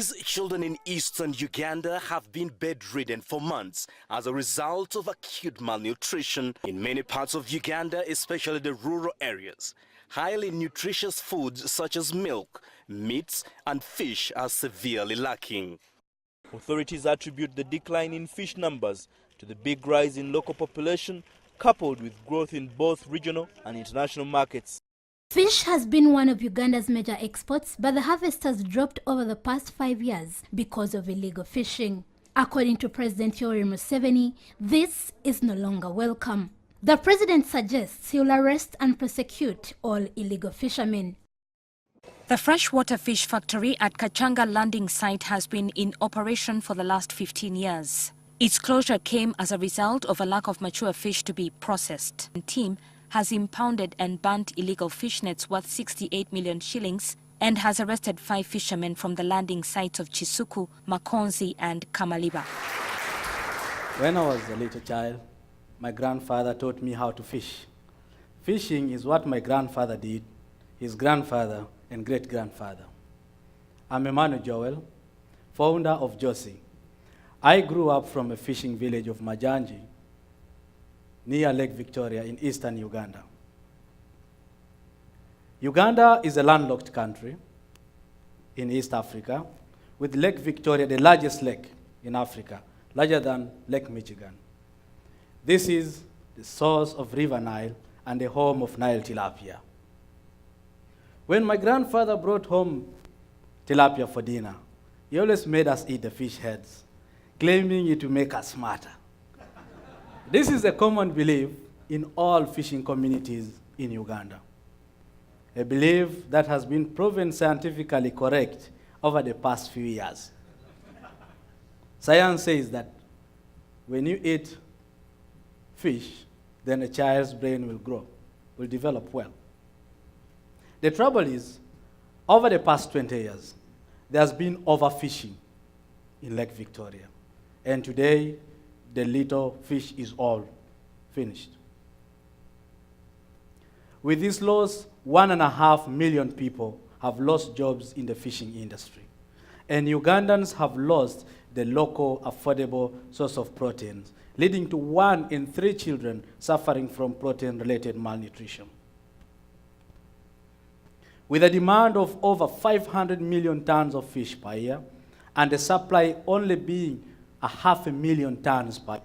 These children in eastern Uganda have been bedridden for months as a result of acute malnutrition in many parts of Uganda, especially the rural areas. Highly nutritious foods such as milk, meats and fish are severely lacking. Authorities attribute the decline in fish numbers to the big rise in local population, coupled with growth in both regional and international markets. Fish has been one of Uganda's major exports, but the harvest has dropped over the past 5 years because of illegal fishing. According to President Yoweri Museveni, this is no longer welcome. The president suggests he will arrest and prosecute all illegal fishermen. The freshwater fish factory at Kachanga landing site has been in operation for the last 15 years. Its closure came as a result of a lack of mature fish to be processed. The team has impounded and burnt illegal fish nets worth 68 million shillings and has arrested 5 fishermen from the landing sites of Chisuku, Makonzi and Kamaliba. When I was a little child, my grandfather taught me how to fish. Fishing is what my grandfather did, his grandfather and great-grandfather. I'm Emmanuel Joel, founder of Geossy. I grew up from a fishing village of Majanji, near Lake Victoria in eastern Uganda. Uganda is a landlocked country in East Africa, with Lake Victoria the largest lake in Africa, larger than Lake Michigan. This is the source of River Nile and the home of Nile tilapia. When my grandfather brought home tilapia for dinner, he always made us eat the fish heads, claiming it to make us smarter. This is a common belief in all fishing communities in Uganda, a belief that has been proven scientifically correct over the past few years. Science says that when you eat fish, then a child's brain will grow, will develop well. The trouble is, over the past 20 years, there has been overfishing in Lake Victoria, and today, the little fish is all finished. With this loss, 1.5 million people have lost jobs in the fishing industry. And Ugandans have lost the local affordable source of proteins, leading to 1 in 3 children suffering from protein-related malnutrition. With a demand of over 500 million tons of fish per year, and the supply only being 500,000 tons per year,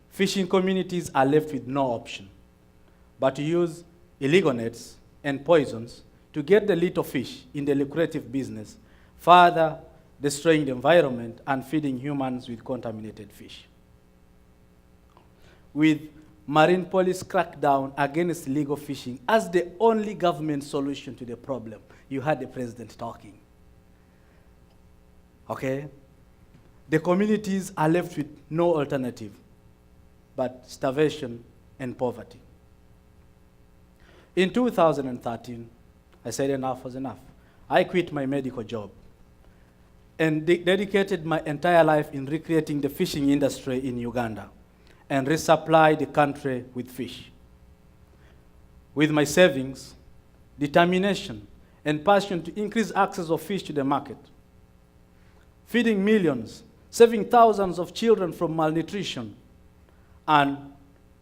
fishing communities are left with no option but to use illegal nets and poisons to get the little fish in the lucrative business, further destroying the environment and feeding humans with contaminated fish. With marine police crackdown against illegal fishing as the only government solution to the problem, you heard the president talking. Okay? The communities are left with no alternative but starvation and poverty. In 2013, I said enough was enough. I quit my medical job and dedicated my entire life in recreating the fishing industry in Uganda and resupply the country with fish. With my savings, determination, and passion to increase access of fish to the market, feeding millions, saving thousands of children from malnutrition, and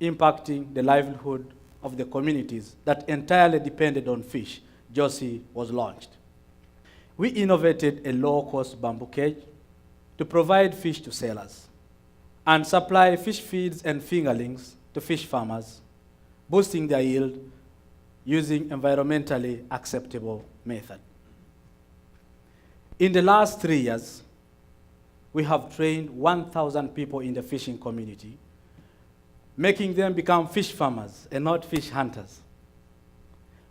impacting the livelihood of the communities that entirely depended on fish, Geossy was launched. We innovated a low-cost bamboo cage to provide fish to sellers and supply fish feeds and fingerlings to fish farmers, boosting their yield using environmentally acceptable method. In the last 3 years, we have trained 1,000 people in the fishing community, making them become fish farmers and not fish hunters.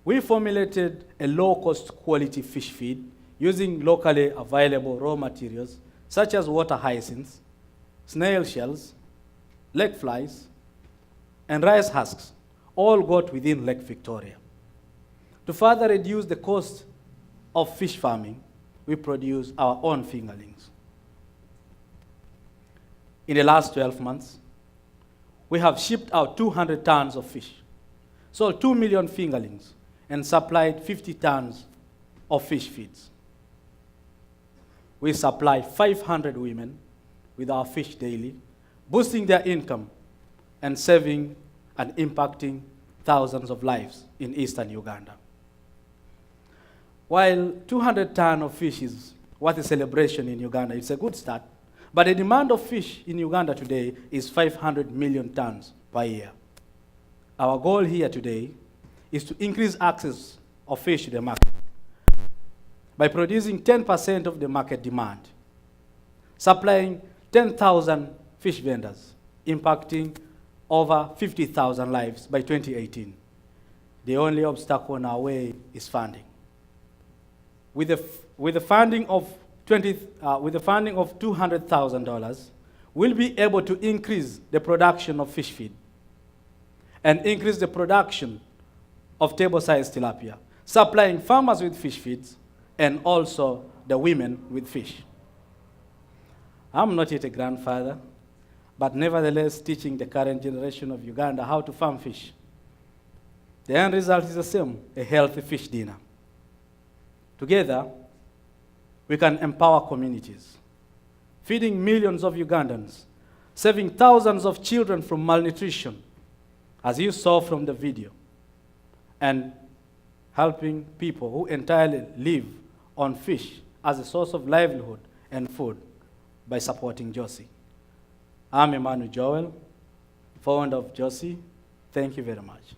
We formulated a low-cost quality fish feed using locally available raw materials such as water hyacinths, snail shells, lake flies, and rice husks, all got within Lake Victoria. To further reduce the cost of fish farming, we produce our own fingerlings. In the last 12 months, we have shipped out 200 tons of fish, sold 2 million fingerlings, and supplied 50 tons of fish feeds. we supply 500 women with our fish daily, boosting their income and saving and impacting thousands of lives in eastern Uganda. While 200 tons of fish is worth a celebration in Uganda, it's a good start, but the demand of fish in Uganda today is 500 million tons per year. Our goal here today is to increase access of fish to the market by producing 10% of the market demand, supplying 10,000 fish vendors, impacting over 50,000 lives by 2018. The only obstacle on our way is funding. With the funding of $200,000, we'll be able to increase the production of fish feed and increase the production of table-sized tilapia, supplying farmers with fish feeds and also the women with fish. I'm not yet a grandfather, but nevertheless teaching the current generation of Uganda how to farm fish. The end result is the same, a healthy fish dinner. Together, we can empower communities, feeding millions of Ugandans, saving thousands of children from malnutrition, as you saw from the video, and helping people who entirely live on fish as a source of livelihood and food by supporting Geossy. I'm Emmanuel Joel, founder of Geossy. Thank you very much.